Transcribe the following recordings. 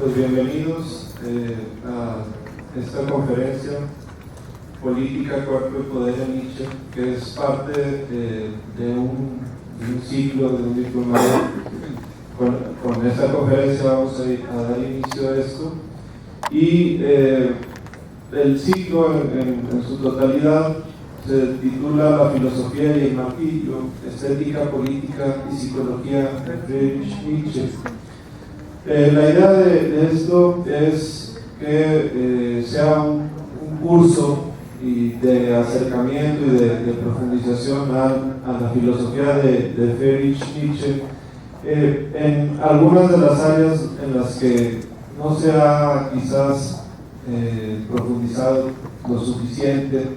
pues bienvenidos a esta conferencia Política, Cuerpo y Poder en Nietzsche, que es parte de un ciclo, de un diplomado. Con esta conferencia vamos a dar inicio a esto, y el ciclo en su totalidad se titula La filosofía y el martillo, estética, política y psicología de Friedrich Nietzsche. La idea de esto es que sea un curso de acercamiento y de profundización a la filosofía de Friedrich Nietzsche en algunas de las áreas en las que no se ha quizás profundizado lo suficiente,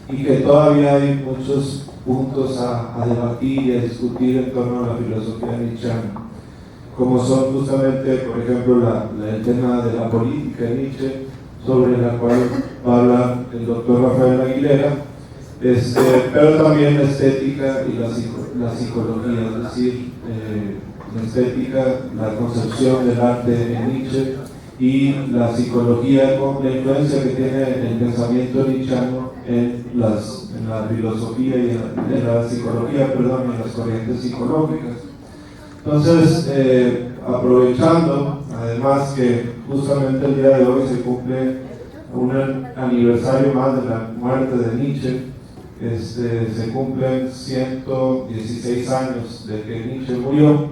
y que todavía hay muchos puntos a debatir y a discutir en torno a la filosofía nietzscheana, como son justamente, por ejemplo, el tema de la política de Nietzsche, sobre la cual va a hablar el doctor Rafael Aguilera, pero también la estética y la psicología, es decir, la estética, la concepción del arte en Nietzsche, y la psicología con la influencia que tiene el pensamiento nietzscheano en la filosofía y en la psicología, perdón, en las corrientes psicológicas. Entonces, aprovechando, además que justamente el día de hoy se cumple un aniversario más de la muerte de Nietzsche, se cumplen 116 años de que Nietzsche murió,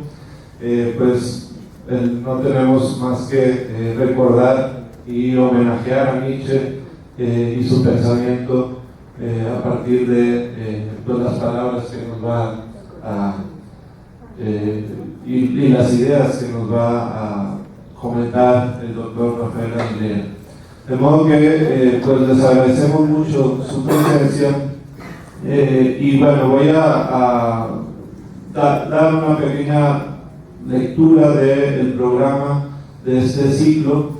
pues no tenemos más que recordar y homenajear a Nietzsche y su pensamiento a partir de las palabras que nos va a y las ideas que nos va a comentar el doctor Rafael Aguilera. De modo que pues les agradecemos mucho su presencia, y bueno, voy a dar una pequeña lectura del programa de este ciclo.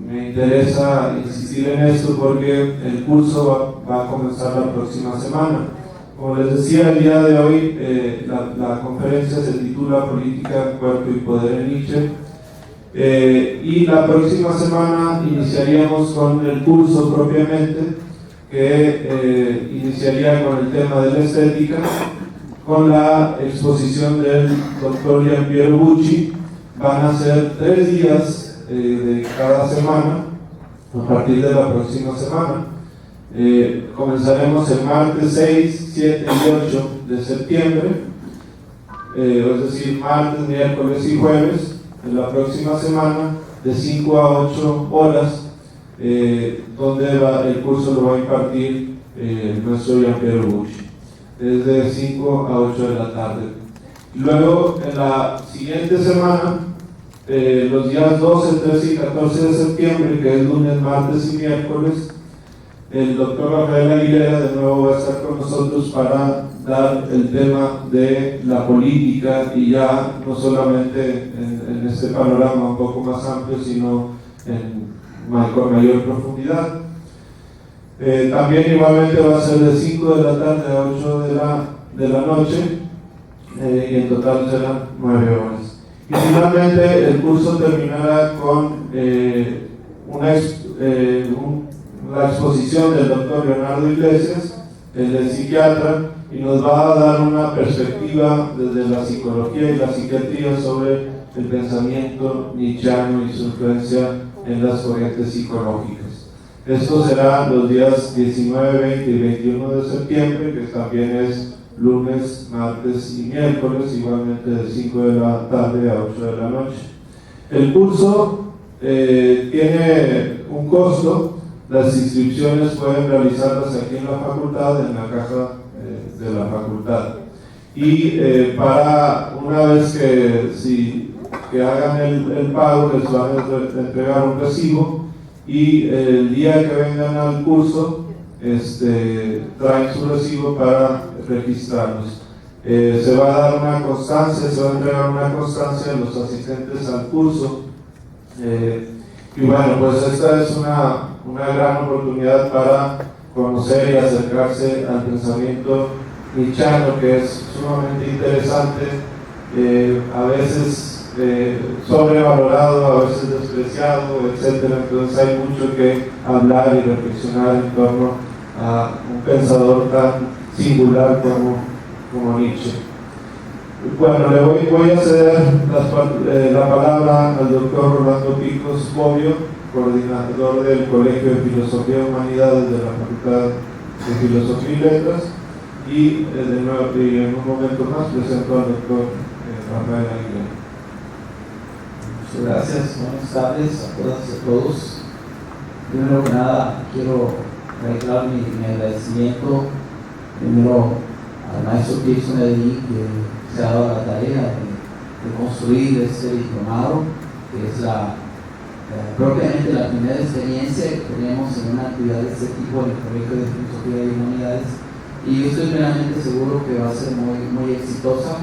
Me interesa insistir en esto porque el curso va a comenzar la próxima semana. Como les decía, el día de hoy la conferencia se titula Política, Cuerpo y Poder en Nietzsche, y la próxima semana iniciaríamos con el curso propiamente, que iniciaría con el tema de la estética, con la exposición del doctor Giampiero Bucci. Van a ser 3 días de cada semana a partir de la próxima semana. Comenzaremos el martes 6, 7 y 8 de septiembre, es decir, martes, miércoles y jueves de la próxima semana, de 5 a 8 horas, donde el curso lo va a impartir nuestro Giampiero Bucci, desde 5 a 8 de la tarde. Luego, en la siguiente semana, los días 12, 13 y 14 de septiembre, que es lunes, martes y miércoles, el doctor Rafael Aguilera de nuevo va a estar con nosotros para dar el tema de la política, y ya no solamente en este panorama un poco más amplio, sino con mayor profundidad. También igualmente va a ser de 5 de la tarde a 8 de la noche, y en total serán 9 horas. Y finalmente el curso terminará con la exposición del doctor Leonardo Iglesias, el psiquiatra, y nos va a dar una perspectiva desde la psicología y la psiquiatría sobre el pensamiento nietzscheano y su influencia en las corrientes psicológicas. Esto será los días 19, 20 y 21 de septiembre, que también es lunes, martes y miércoles, igualmente de 5 de la tarde a 8 de la noche. El curso tiene un costo. Las inscripciones pueden realizarlas aquí en la facultad, en la caja de la facultad. Y para una vez que hagan el pago, les van a entregar un recibo, y el día que vengan al curso traen su recibo para registrarlos. Se va a dar una constancia, se va a entregar una constancia a los asistentes al curso, y bueno, pues esta es una gran oportunidad para conocer y acercarse al pensamiento nietzscheano, que es sumamente interesante. A veces sobrevalorado, a veces despreciado, etc. Entonces hay mucho que hablar y reflexionar en torno a un pensador tan singular como Nietzsche. Bueno, le voy a ceder la palabra al doctor Rolando Picos Bobbio, coordinador del Colegio de Filosofía y Humanidades de la Facultad de Filosofía y Letras, y en un momento más presento al doctor Rafael Aguilera. Muchas gracias, buenas tardes a todas y a todos. Primero que nada, quiero reiterar mi agradecimiento primero al maestro Tirso Medellín, que se ha dado la tarea de construir este diplomado, que es propiamente la primera experiencia que tenemos en una actividad de este tipo en el Colegio de Filosofía y Humanidades, y yo estoy plenamente seguro que va a ser muy exitosa.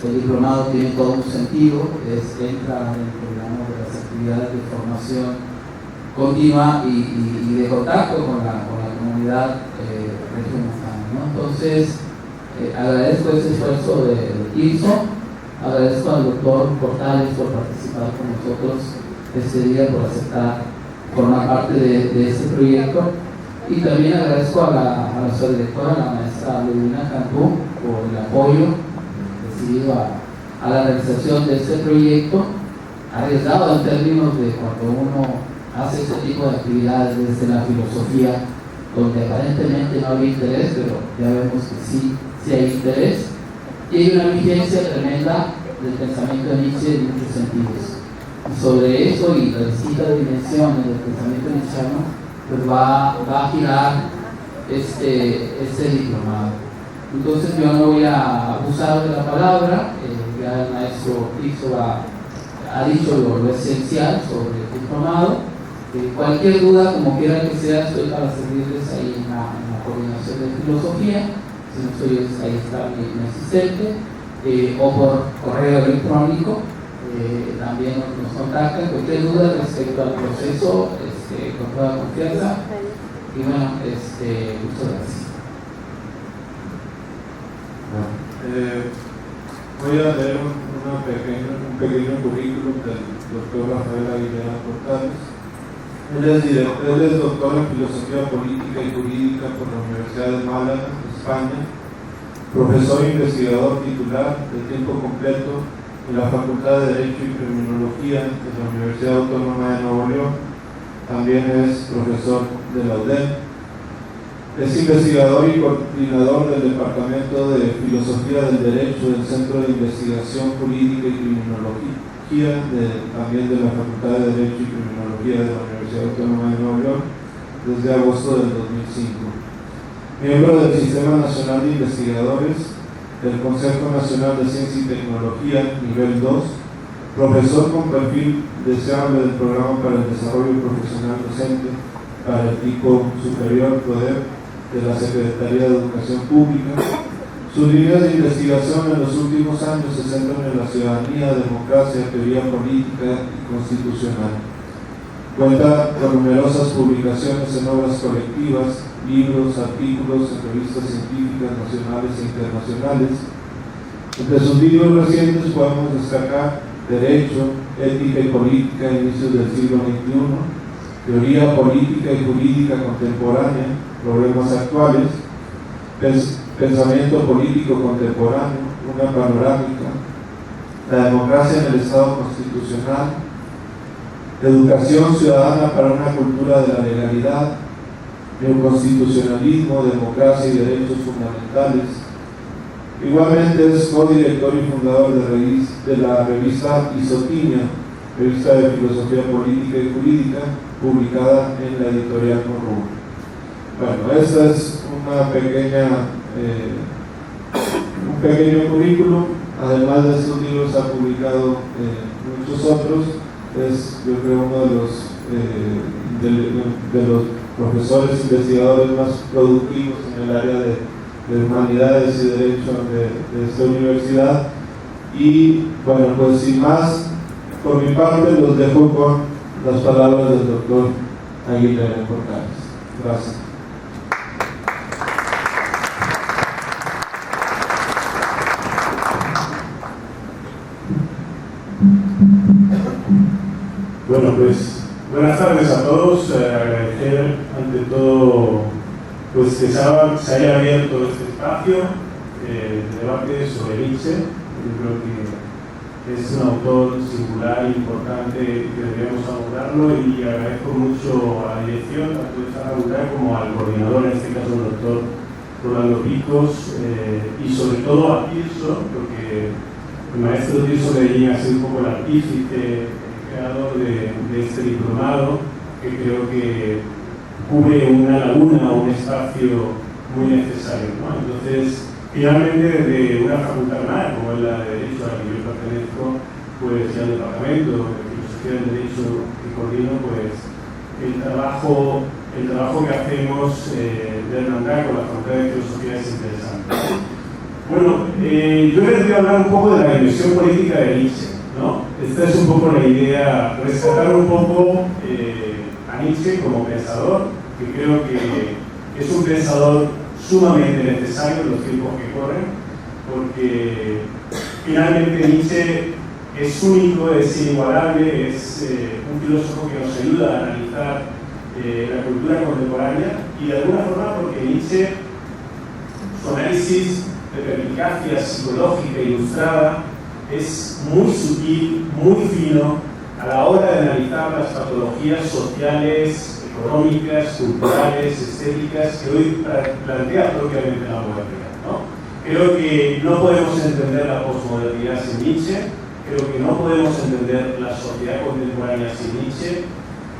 El diplomado tiene todo un sentido, entra en el programa de las actividades de formación continua y de contacto con la comunidad regiomontana, ¿no? Entonces, agradezco ese esfuerzo de Tirso, agradezco al doctor Portales por participar con nosotros este día, por aceptar formar parte de este proyecto, y también agradezco a la subdirectora, la maestra Ludmila Cantú, por el apoyo recibido a la realización de este proyecto, arriesgado en términos de cuando uno hace este tipo de actividades desde la filosofía, donde aparentemente no había interés, pero ya vemos que sí hay interés, y hay una vigencia tremenda del pensamiento de Nietzsche en muchos sentidos. Y sobre eso y las distintas dimensiones del pensamiento nietzscheano, pues va a girar este diplomado. Entonces yo no voy a abusar de la palabra, ya el maestro Tirso ha dicho lo esencial sobre el diplomado. Cualquier duda, como quiera que sea, estoy para servirles ahí en la coordinación de filosofía. Si no soy, ahí está mi asistente, o por correo electrónico, también nos contactan. Cualquier duda respecto al proceso, con toda confianza. Y bueno, muchas gracias. Voy a leer un pequeño currículum del doctor Rafael Aguilera Portales. Él es doctor en Filosofía Política y Jurídica por la Universidad de Málaga, España, profesor e investigador titular de tiempo completo en la Facultad de Derecho y Criminología de la Universidad Autónoma de Nuevo León. También es profesor de la UDEM. Es investigador y coordinador del Departamento de Filosofía del Derecho del Centro de Investigación Jurídica y Criminología también de la Facultad de Derecho y Criminología de la Universidad Autónoma de Nuevo León desde agosto del 2005. Miembro del Sistema Nacional de Investigadores del Consejo Nacional de Ciencia y Tecnología nivel 2, profesor con perfil deseable del Programa para el Desarrollo Profesional Docente para el tipo superior poder de la Secretaría de Educación Pública. Sus líneas de investigación en los últimos años se centran en la ciudadanía, democracia, teoría política y constitucional. Cuenta con numerosas publicaciones en obras colectivas, libros, artículos en revistas científicas nacionales e internacionales. Entre sus libros recientes podemos destacar Derecho, Ética y Política a inicios del siglo XXI, Teoría Política y Jurídica Contemporánea, Problemas Actuales, Pensamiento Político Contemporáneo, una panorámica, La democracia en el Estado Constitucional, Educación Ciudadana para una cultura de la legalidad, Neoconstitucionalismo, Democracia y Derechos Fundamentales. Igualmente es codirector y fundador de la revista Isotimia, revista de filosofía política y jurídica, publicada en la editorial Monroe. Bueno, esta es un pequeño currículum. Además de estos libros ha publicado muchos otros. Es, yo creo, uno de los profesores investigadores más productivos en el área de humanidades y derecho de esta universidad. Y bueno, pues sin más, por mi parte los dejo con las palabras del doctor Aguilera Portales. Gracias. Bueno, pues buenas tardes a todos. Agradecer ante todo pues, que se haya abierto este espacio de debate sobre Nietzsche. Yo creo que es un autor singular e importante que deberíamos abordarlo, y agradezco mucho a la dirección, tanto de esta facultad como al coordinador, en este caso el doctor Rolando Picos, y sobre todo a Tirso, porque el maestro Tirso Medellín ha sido un poco el artífice, creador de este diplomado, que creo que cubre una laguna o un espacio muy necesario, ¿no? Entonces, finalmente, desde una facultad más, como es la de Derecho a la que yo pertenezco, pues ya el Departamento de Filosofía del Derecho que coordino, pues el trabajo que hacemos de hermandad con la Facultad de Filosofía es interesante. Bueno, yo les voy a hablar un poco de la dimensión política de Nietzsche, ¿no? Esta es un poco la idea, rescatar un poco a Nietzsche como pensador, que creo que es un pensador sumamente necesario en los tiempos que corren, porque finalmente Nietzsche es único, es inigualable, es un filósofo que nos ayuda a analizar la cultura contemporánea, y de alguna forma porque Nietzsche, su análisis de perspicacia psicológica ilustrada es muy sutil, muy fino a la hora de analizar las patologías sociales, económicas, culturales, estéticas que hoy plantea propiamente la modernidad, ¿no? Creo que no podemos entender la posmodernidad sin Nietzsche, creo que no podemos entender la sociedad contemporánea sin Nietzsche,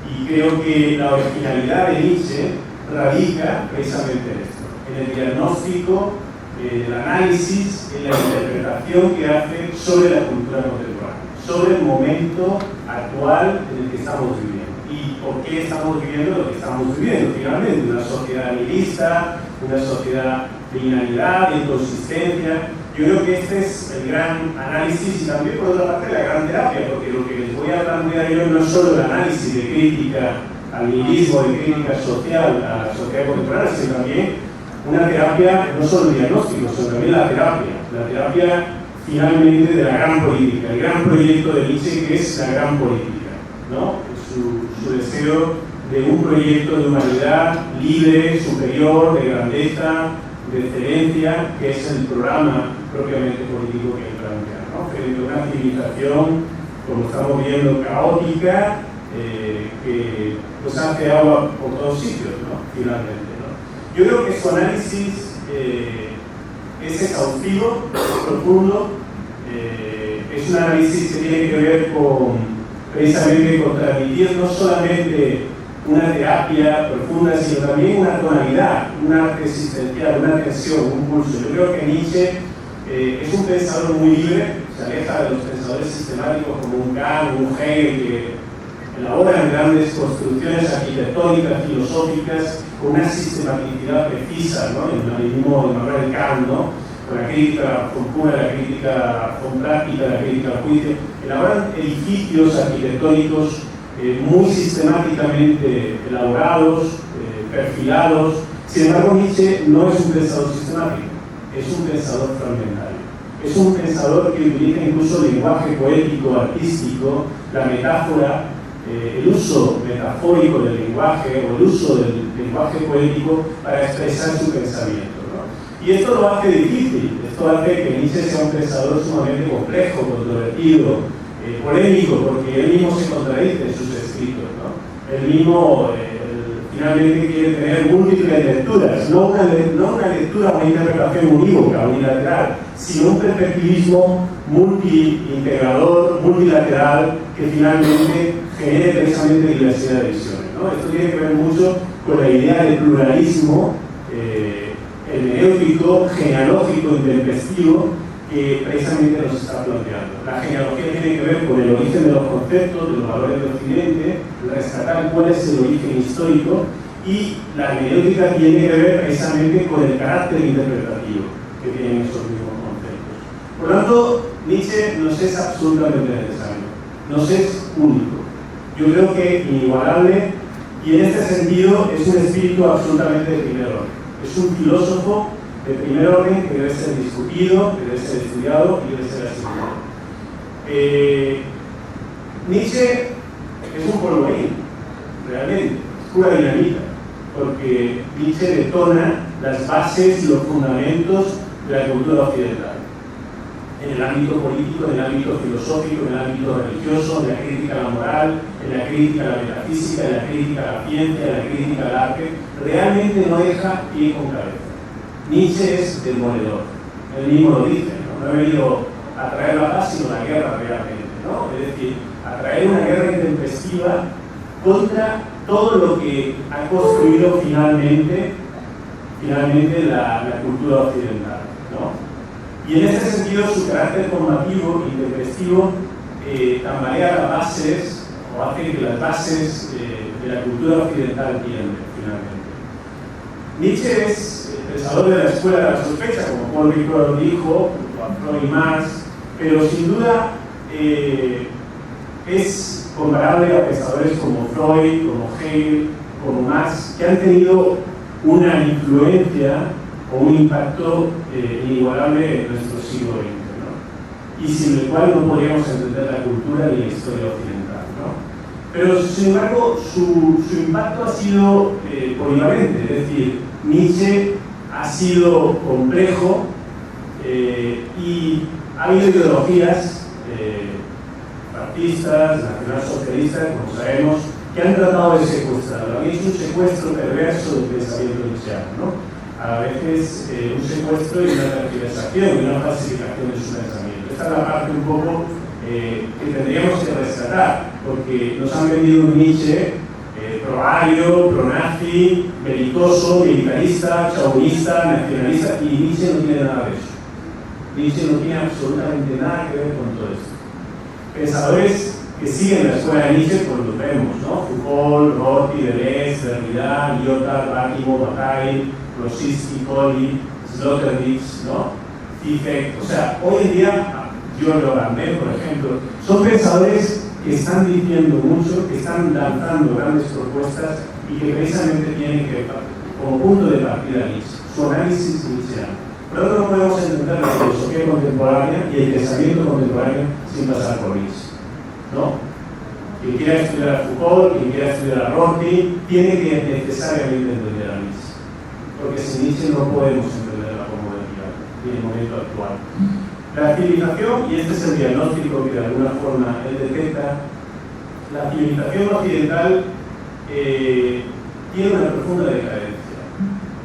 y creo que la originalidad de Nietzsche radica precisamente en esto, en el diagnóstico, el análisis, en la interpretación que hace sobre la cultura contemporánea, sobre el momento actual en el que estamos viviendo. ¿Y por qué estamos viviendo lo que estamos viviendo? Finalmente, una sociedad nihilista, una sociedad de inanidad, de inconsistencia. Yo creo que este es el gran análisis, y también por otra parte la gran terapia, porque lo que les voy a plantear yo no es solo el análisis de crítica al nihilismo, de crítica social a la sociedad contemporánea, sino también una terapia, no solo el diagnóstico, sino también la terapia finalmente de la gran política, el gran proyecto de Nietzsche, que es la gran política, ¿no? Su deseo de un proyecto de humanidad libre, superior, de grandeza, de excelencia, que es el programa propiamente político que él plantea, ¿no? Frente a una civilización, como estamos viendo, caótica, que pues hace agua por todos sitios, ¿no? Finalmente, ¿no? Yo creo que su análisis es exhaustivo, es profundo, es un análisis que tiene que ver precisamente con transmitir no solamente una terapia profunda, sino también una tonalidad, un arte existencial, una tensión, un pulso. Yo creo que Nietzsche es un pensador muy libre, se aleja de los pensadores sistemáticos como un Kant, un Hegel, que elaboran grandes construcciones arquitectónicas, filosóficas, con una sistematicidad precisa, ¿no? El humanismo de Immanuel Kant, ¿no? Con la crítica profunda, la crítica práctica, la crítica al juicio, elaboran edificios arquitectónicos muy sistemáticamente elaborados, perfilados. Sin embargo, Nietzsche no es un pensador sistemático, es un pensador fragmentario. Es un pensador que utiliza incluso el lenguaje poético, artístico, la metáfora, el uso metafórico del lenguaje o el uso del lenguaje poético para expresar su pensamiento, ¿no? Y esto lo hace difícil, esto hace que Nietzsche sea un pensador sumamente complejo, controvertido, polémico, porque él mismo se contradice en sus escritos, ¿no? Él mismo finalmente quiere tener múltiples lecturas, no una lectura o una interpretación unívoca, unilateral, sino un perspectivismo multiintegrador, multilateral, que finalmente genere precisamente diversidad de visiones, ¿no? Esto tiene que ver mucho con la idea del pluralismo hermenéutico, genealógico, intempestivo, que precisamente nos está planteando. La genealogía tiene que ver con el origen de los conceptos, de los valores del Occidente, rescatar cuál es el origen histórico, y la hermenéutica tiene que ver precisamente con el carácter interpretativo que tienen esos mismos conceptos. Por lo tanto, Nietzsche nos es absolutamente necesario, nos es único. Yo creo que inigualable, y en este sentido es un espíritu absolutamente de primer orden. Es un filósofo de primer orden que debe ser discutido, que debe ser estudiado y debe ser asimilado. Nietzsche es un polvorín, realmente, es pura dinamita, porque Nietzsche detona las bases y los fundamentos de la cultura occidental. En el ámbito político, en el ámbito filosófico, en el ámbito religioso, en la crítica a la moral, en la crítica a la metafísica, en la crítica a la ciencia, en la crítica al arte, realmente no deja pie con cabeza. Nietzsche es demoledor, él mismo lo dice, no ha venido a traer la paz sino la guerra realmente, ¿no? Es decir, a traer una guerra intempestiva contra todo lo que ha construido finalmente la cultura occidental, ¿no? Y en este sentido su carácter combativo, intempestivo, tambalea las bases, o hace que las bases de la cultura occidental tiemblen finalmente. Nietzsche es el pensador de la escuela de la sospecha, como Paul Ricoeur dijo, Freud y Marx, pero sin duda es comparable a pensadores como Freud, como Hegel, como Marx, que han tenido una influencia o un impacto inigualable en nuestro siglo XX, ¿no? Y sin el cual no podríamos entender la cultura ni la historia occidental, ¿no? Pero sin embargo su impacto ha sido polivalente, es decir, Nietzsche ha sido complejo y ha habido ideologías fascistas, nacionalsocialistas, como sabemos, que han tratado de secuestrarlo. Han hecho un secuestro perverso del pensamiento nietzscheano, ¿no? A veces un secuestro y una tergiversación y una falsificación de su pensamiento. Esta es la parte un poco que tendríamos que rescatar, porque nos han vendido un Nietzsche pro-ario, pro-nazi, belicoso, militarista, chauvinista, nacionalista, y Nietzsche no tiene nada de eso. Nietzsche no tiene absolutamente nada que ver con todo esto. Pensadores que siguen la escuela de Nietzsche, pues los vemos, ¿no? Foucault, Rorty, Deleuze, Derrida, Lyotard, Bachelard, Bataille, Rosinsky, Colli, Sloterdijk, ¿no? Zizek. O sea, hoy en día, Giorgio Agamben, por ejemplo, son pensadores que están diciendo mucho, que están lanzando grandes propuestas y que precisamente tienen que, como punto de partida, Nietzsche, su análisis nietzscheano. Por lo tanto, no podemos entender la filosofía contemporánea y el pensamiento contemporáneo sin pasar por Nietzsche, ¿no? Quien quiera estudiar a Foucault, quien quiera estudiar a Rorty, tiene que necesariamente entender a Nietzsche. Porque sin Nietzsche no podemos entender la modernidad en el momento actual. La civilización, y este es el diagnóstico que de alguna forma él detecta, la civilización occidental tiene una profunda decadencia.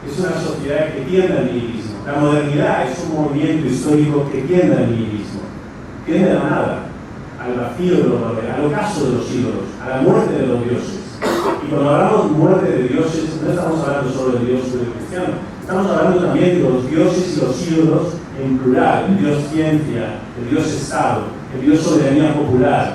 Es una sociedad que tiende al nihilismo. La modernidad es un movimiento histórico que tiende al nihilismo, tiende a la nada, al vacío de los valores, al ocaso de los ídolos, a la muerte de los dioses. Y cuando hablamos de muerte de dioses, no estamos hablando solo del dios judeocristiano, estamos hablando también de los dioses y los ídolos en plural, el dios ciencia, el dios Estado, el dios soberanía popular.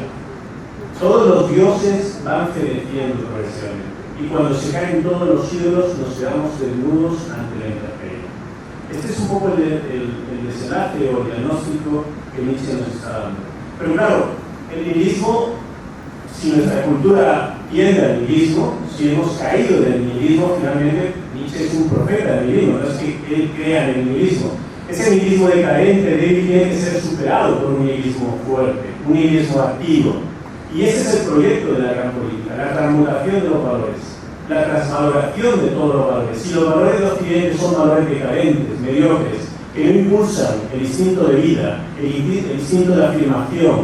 Todos los dioses van feneciendo progresivamente. Y cuando se caen todos los ídolos, nos quedamos desnudos ante la intemperie. Este es un poco el desenlace o el diagnóstico que Nietzsche nos está dando. Pero claro, el nihilismo, si nuestra cultura tiende al nihilismo, si hemos caído del nihilismo, finalmente Nietzsche es un profeta del nihilismo, no es que él crea en el nihilismo. Ese nihilismo decadente, débil, tiene que ser superado por un nihilismo fuerte, un nihilismo activo. Y ese es el proyecto de la gran política, la transmutación de los valores, la transvaloración de todos los valores. Si los valores de Occidente son valores decadentes, mediocres, que no impulsan el instinto de vida, el instinto de afirmación,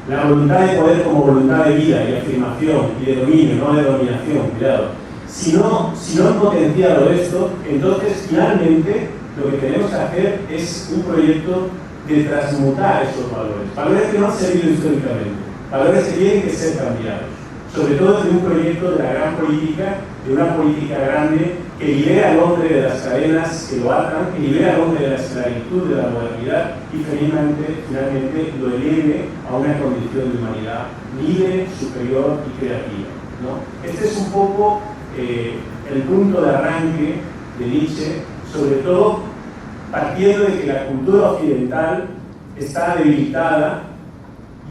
la voluntad de poder como voluntad de vida y afirmación y de dominio, no de dominación, cuidado. Si no han potenciado esto, entonces finalmente lo que tenemos que hacer es un proyecto de transmutar esos valores. Valores que no han servido históricamente, valores que tienen que ser cambiados. Sobre todo de un proyecto de la gran política, de una política grande que libera al hombre de las cadenas que lo atan, que libera al hombre de la esclavitud de la modernidad y finalmente lo eleve a una condición de humanidad libre, superior y creativa, ¿no? Este es un poco el punto de arranque de Nietzsche, sobre todo partiendo de que la cultura occidental está debilitada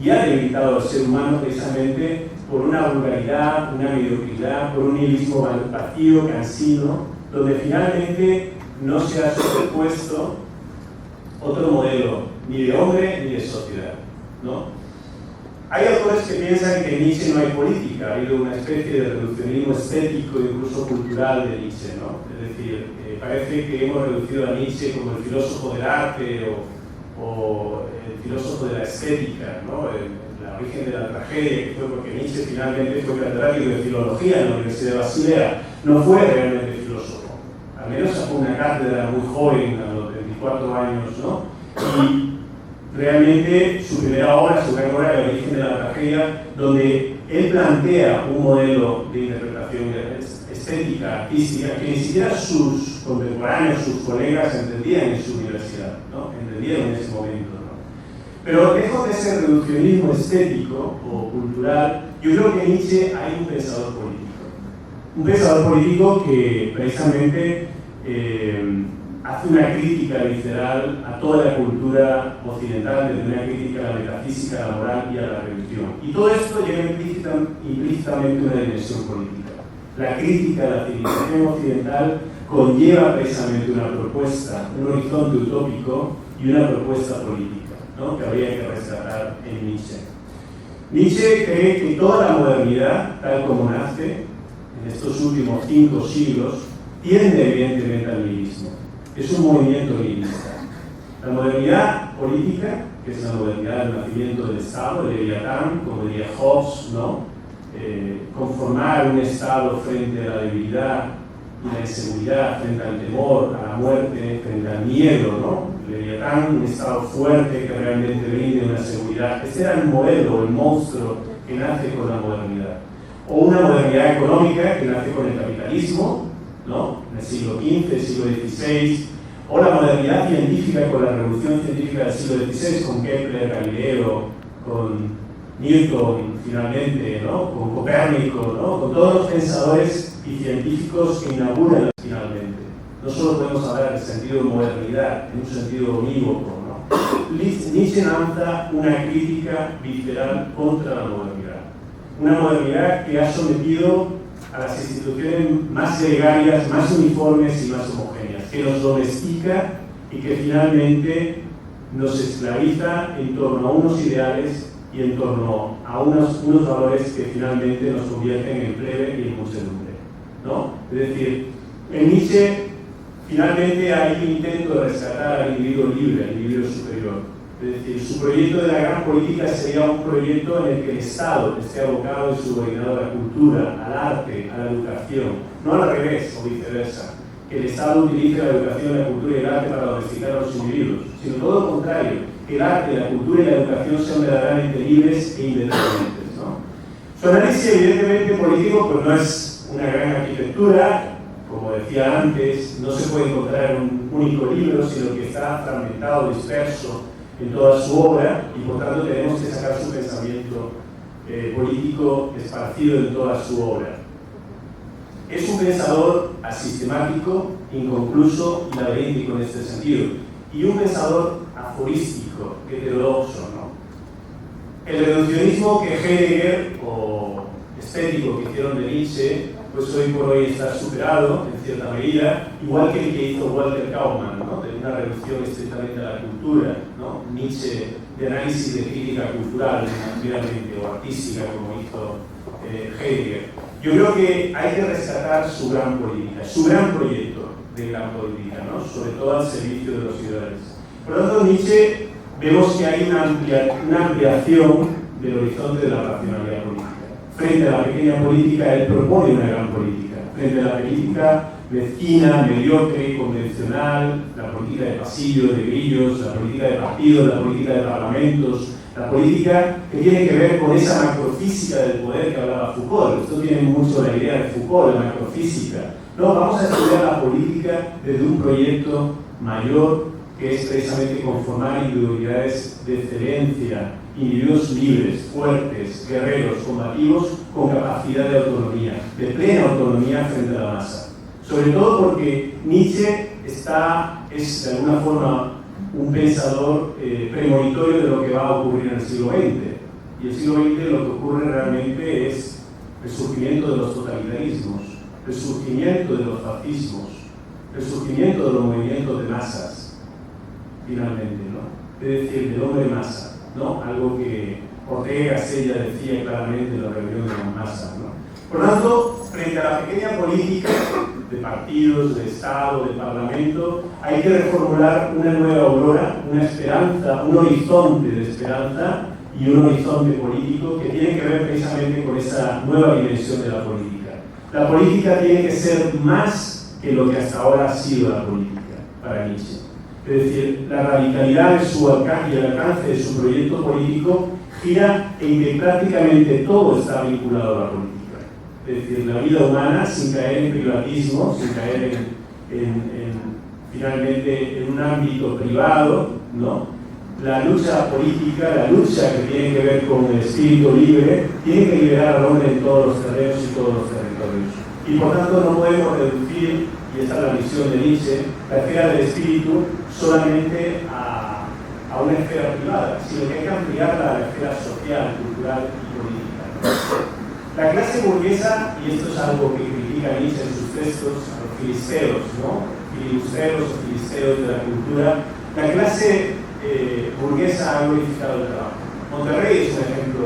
y ha debilitado al ser humano precisamente por una vulgaridad, una mediocridad, por un nihilismo vacío, cansino, donde finalmente no se ha superpuesto otro modelo, ni de hombre ni de sociedad, ¿no? Hay autores que piensan que en Nietzsche no hay política, ha habido una especie de reduccionismo estético e incluso cultural de Nietzsche, ¿no? Es decir, parece que hemos reducido a Nietzsche como el filósofo del arte o el filósofo de la estética, ¿no? La origen de la tragedia, que fue porque Nietzsche finalmente fue catedrático de filología en la Universidad de Basilea, no fue realmente filósofo. Al menos sacó una cátedra muy joven, a los 24 años, ¿no? Y realmente su primera obra, su gran obra, El origen de la tragedia, donde él plantea un modelo de interpretación estética, artística, que ni siquiera sus contemporáneos, sus colegas entendían en su universidad, ¿no? Entendieron en ese momento, ¿no? Pero lejos de ese reduccionismo estético o cultural, yo creo que en Nietzsche hay un pensador político. Un pensador político que precisamente hace una crítica visceral a toda la cultura occidental, desde una crítica a la metafísica, a la moral y a la religión. Y todo esto lleva implícitamente una dimensión política. La crítica a la civilización occidental conlleva precisamente una propuesta, un horizonte utópico y una propuesta política, ¿no? Que habría que rescatar en Nietzsche. Nietzsche cree que toda la modernidad, tal como nace en estos últimos 5 siglos, tiende evidentemente al nihilismo. Es un movimiento nihilista. La modernidad política, que es la modernidad del nacimiento del Estado, el Leviatán, como diría Hobbes, ¿no? Conformar un Estado frente a la debilidad y la inseguridad, frente al temor, a la muerte, frente al miedo, ¿no? El Leviatán, un Estado fuerte que realmente brinde una seguridad. Este era el modelo, el monstruo que nace con la modernidad. O una modernidad económica que nace con el capitalismo, ¿no? En el siglo XV, el siglo XVI, o la modernidad científica con la revolución científica del siglo XVI, con Kepler, Galileo, con Newton, finalmente, ¿no? Con Copérnico, ¿no? Con todos los pensadores y científicos que inauguran finalmente. No solo podemos hablar del sentido de modernidad, en un sentido unívoco, ¿no? Nietzsche lanza una crítica visceral contra la modernidad. Una modernidad que ha sometido a las instituciones más gregarias, más uniformes y más homogéneas, que nos domestica y que finalmente nos esclaviza en torno a unos ideales y en torno a unos valores que finalmente nos convierten en plebe y en muchedumbre, ¿no? Es decir, en Nietzsche finalmente hay un intento de rescatar al individuo libre, al individuo superior. Es decir, su proyecto de la gran política sería un proyecto en el que el Estado esté abocado y subordinado a la cultura, al arte, a la educación, no al revés o viceversa, que el Estado utilice la educación, la cultura y el arte para domesticar a los individuos, sino todo lo contrario, que el arte, la cultura y la educación sean verdaderamente libres e independientes, ¿no? Su análisis evidentemente político pues no es una gran arquitectura, como decía antes, no se puede encontrar en un único libro, sino que está fragmentado, disperso en toda su obra, y por tanto tenemos que sacar su pensamiento político esparcido en toda su obra. Es un pensador asistemático, inconcluso y laberíntico en este sentido, y un pensador aforístico, heterodoxo, ¿no? El reduccionismo que Heidegger o estético que hicieron de Nietzsche, pues hoy por hoy está superado en cierta medida, igual que el que hizo Walter Kaufmann, ¿no? De una reducción estrictamente a la cultura, ¿no? Nietzsche de análisis de crítica cultural, finalmente, o artística, como hizo Heidegger. Yo creo que hay que rescatar su gran política, su gran proyecto de gran política, ¿no? Sobre todo al servicio de los ciudadanos. Por lo tanto, Nietzsche vemos que hay una ampliación del horizonte de la racionalidad política. Frente a la pequeña política, él propone una gran política. Frente a la política mezquina, mediocre, convencional, la política de pasillo, de grillos, la política de partidos, la política de parlamentos, la política que tiene que ver con esa macrofísica del poder que hablaba Foucault. Esto tiene mucho la idea de Foucault, la macrofísica. No, vamos a estudiar la política desde un proyecto mayor que es precisamente conformar individualidades de excelencia, individuos libres, fuertes, guerreros, combativos, con capacidad de autonomía, de plena autonomía frente a la masa. Sobre todo porque Nietzsche es de alguna forma un pensador premonitorio de lo que va a ocurrir en el siglo XX. Y el siglo XX lo que ocurre realmente es el surgimiento de los totalitarismos, el surgimiento de los fascismos, el surgimiento de los movimientos de masas, finalmente, ¿no? Es decir, del hombre masa, ¿no? Algo que Ortega y Gasset decía claramente en la reunión de Mombasa, ¿no? Por lo tanto, frente a la pequeña política de partidos, de Estado, de Parlamento, hay que reformular una nueva aurora, una esperanza, un horizonte de esperanza y un horizonte político que tiene que ver precisamente con esa nueva dimensión de la política. La política tiene que ser más que lo que hasta ahora ha sido la política para Nietzsche. Es decir, la radicalidad de su alcance y el alcance de su proyecto político gira en que prácticamente todo está vinculado a la política. Es decir, la vida humana, sin caer en privatismo, sin caer finalmente en un ámbito privado, ¿no? La lucha política, la lucha que tiene que ver con el espíritu libre, tiene que liberar al hombre en todos los terrenos y todos los territorios. Y por tanto no podemos reducir, y esta es la misión de Nietzsche, la esfera del espíritu solamente a una esfera privada, sino que hay que ampliarla a la esfera social, cultural y política, ¿no? La clase burguesa, y esto es algo que critica Nietzsche en sus textos, a los filisteos, ¿no? Filibusteros o filisteos de la cultura, la clase burguesa ha glorificado el trabajo. Monterrey es un ejemplo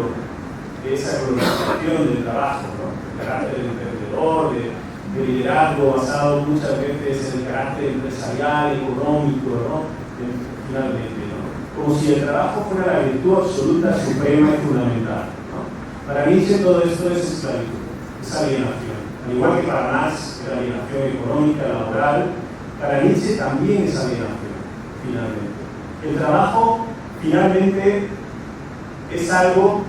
de esa glorificación del trabajo, ¿no? El carácter del emprendedor, de liderazgo basado muchas veces en el carácter empresarial, económico, ¿no? Finalmente, ¿no? Como si el trabajo fuera la virtud absoluta, suprema y fundamental, ¿no? Para Nietzsche todo esto es esclavitud, es alienación. Al igual que para Marx es alienación económica, laboral, para Nietzsche también es alienación, finalmente. El trabajo, finalmente, es algo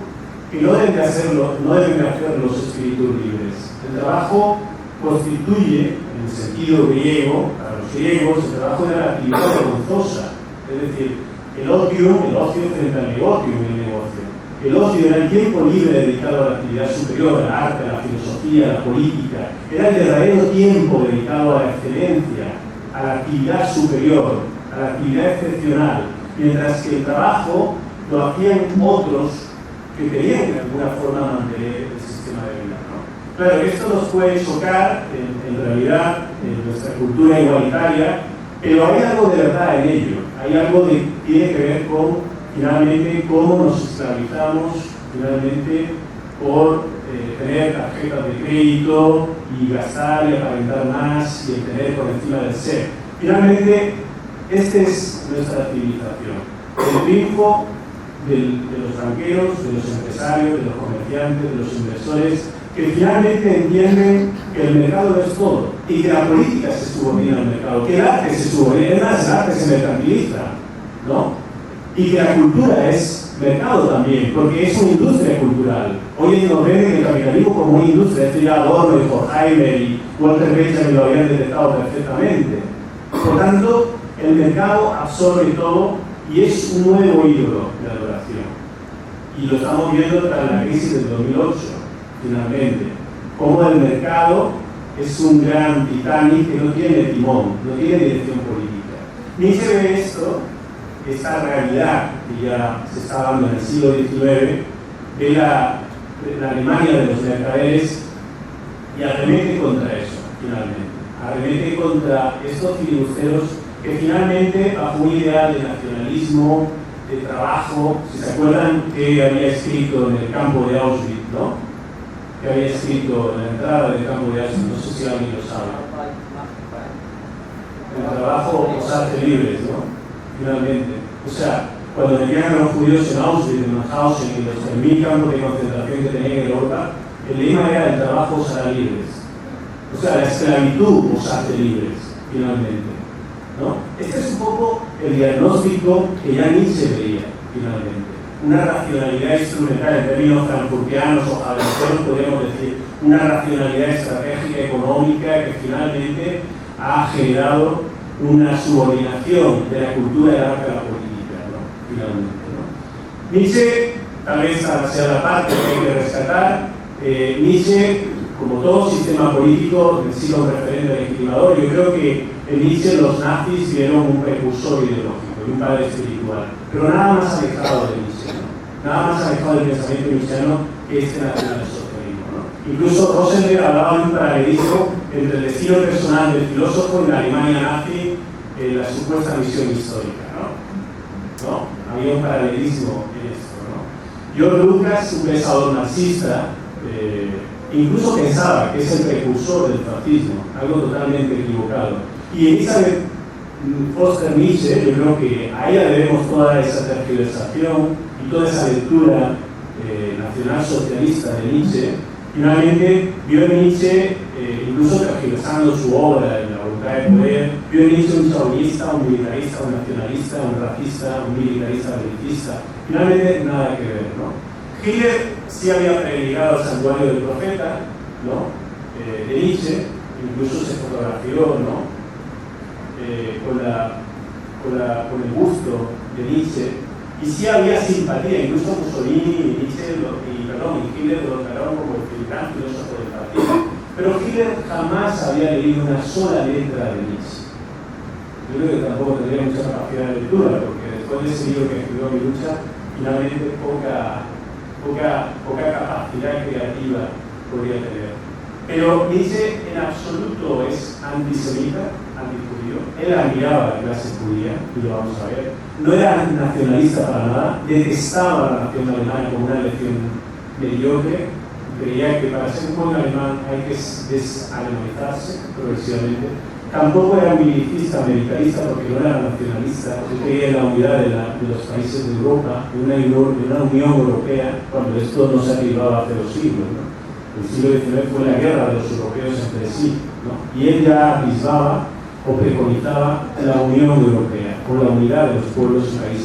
que no deben de hacer los espíritus libres. El trabajo constituye, en el sentido griego, para los griegos, el trabajo era la actividad vergonzosa. Es decir, el ocio frente al negocio en el negocio. El ocio era el tiempo libre dedicado a la actividad superior, al arte, a la filosofía, a la política. Era el verdadero tiempo dedicado a la excelencia, a la actividad superior, a la actividad excepcional, mientras que el trabajo lo hacían otros que querían de alguna forma mantener el sistema de vida, ¿no? Claro, esto nos puede chocar en realidad en nuestra cultura igualitaria, pero hay algo de verdad en ello, hay algo que tiene que ver con finalmente cómo nos esclavizamos finalmente por tener tarjetas de crédito y gastar y aparentar más y el tener por encima del ser. Finalmente, esta es nuestra civilización. El triunfo de los banqueros, de los empresarios, de los comerciantes, de los inversores, que finalmente entienden que el mercado no es todo y que la política se subordina al mercado, que el arte se subordina, es más, el arte se mercantiliza, ¿no? Y que la cultura es mercado también, porque es una industria cultural. Hoy nos venden el capitalismo como una industria, esto ya Adorno y Horkheimer y Walter Benjamin lo habían detectado perfectamente. Por tanto, el mercado absorbe todo y es un nuevo ídolo de adoración. Y lo estamos viendo tras la crisis del 2008, finalmente. Como el mercado es un gran Titanic que no tiene timón, no tiene dirección política. Nietzsche ve esto, esta realidad que ya se está dando en el siglo XIX, de la Alemania de los mercaderes y arremete contra eso, finalmente. Arremete contra estos filibusteros que finalmente, bajo un ideal de nacionalismo, de trabajo, si se acuerdan que había escrito en el campo de Auschwitz, ¿no? Que había escrito en la entrada del campo de Auschwitz, no sé si alguien lo sabe. El trabajo os hace libres, ¿no? Finalmente. O sea, cuando metían a los judíos en Auschwitz, en Mauthausen y los 1000 campos de concentración que tenían en Europa, el lema era: el trabajo os hará libres. O sea, la esclavitud os hace libres, finalmente, ¿no? Este es un poco el diagnóstico que ya Nietzsche veía, finalmente. Una racionalidad instrumental, en términos frankfurtianos o habersianos, podríamos decir, una racionalidad estratégica económica que finalmente ha generado una subordinación de la cultura y el arte a la política, ¿no? Finalmente, ¿no? Nietzsche, tal vez sea la parte que hay que rescatar, Nietzsche, como todo sistema político, necesita un referente legitimador. Yo creo que en Nietzsche los nazis vieron un precursor ideológico y un padre espiritual, pero nada más alejado de Nietzsche, ¿no? Nada más alejado del pensamiento nietzscheano que este nacionalsocialismo, ¿no? Incluso Rosenberg hablaba de un paralelismo entre el destino personal del filósofo y la Alemania nazi, la supuesta misión histórica, ¿no? Había un paralelismo en esto, ¿no? George Lucas, un pensador marxista, incluso pensaba que es el precursor del fascismo, algo totalmente equivocado. Y Elizabeth Foster Nietzsche, yo creo que a ella debemos toda esa tergiversación y toda esa lectura nacionalsocialista de Nietzsche. Finalmente vio en Nietzsche, incluso tergiversando su obra en La voluntad de poder, vio en Nietzsche un chauvinista, un militarista, un nacionalista, un racista, un militarista, belicista. Finalmente nada que ver, ¿no? Hitler sí había predicado el santuario del profeta, ¿no? De Nietzsche, incluso se fotografió, ¿no? Con el busto de Nietzsche, y sí había simpatía, incluso Mussolini y Nietzsche y Hitler lo trataron como el gran filósofo del partido, pero Hitler jamás había leído una sola letra de Nietzsche. Yo creo que tampoco tendría mucha capacidad de lectura, porque después de ese libro que escribió Mi lucha, finalmente poca capacidad creativa podría tener. Pero Nietzsche en absoluto es antisemita, antijudío. Él admiraba a la clase judía, y lo vamos a ver. No era nacionalista para nada, detestaba la nación alemana como una nación mediocre. Creía que para ser un buen alemán hay que desalemanizarse progresivamente. Tampoco era militarista, porque no era nacionalista, porque creía en la unidad de los países de Europa, de una Unión Europea, cuando esto no se activaba hace 2 siglos, ¿no? El siglo XIX fue la guerra de los europeos entre sí, ¿no? Y él ya atisbaba o preconizaba la Unión Europea, con la unidad de los pueblos y países.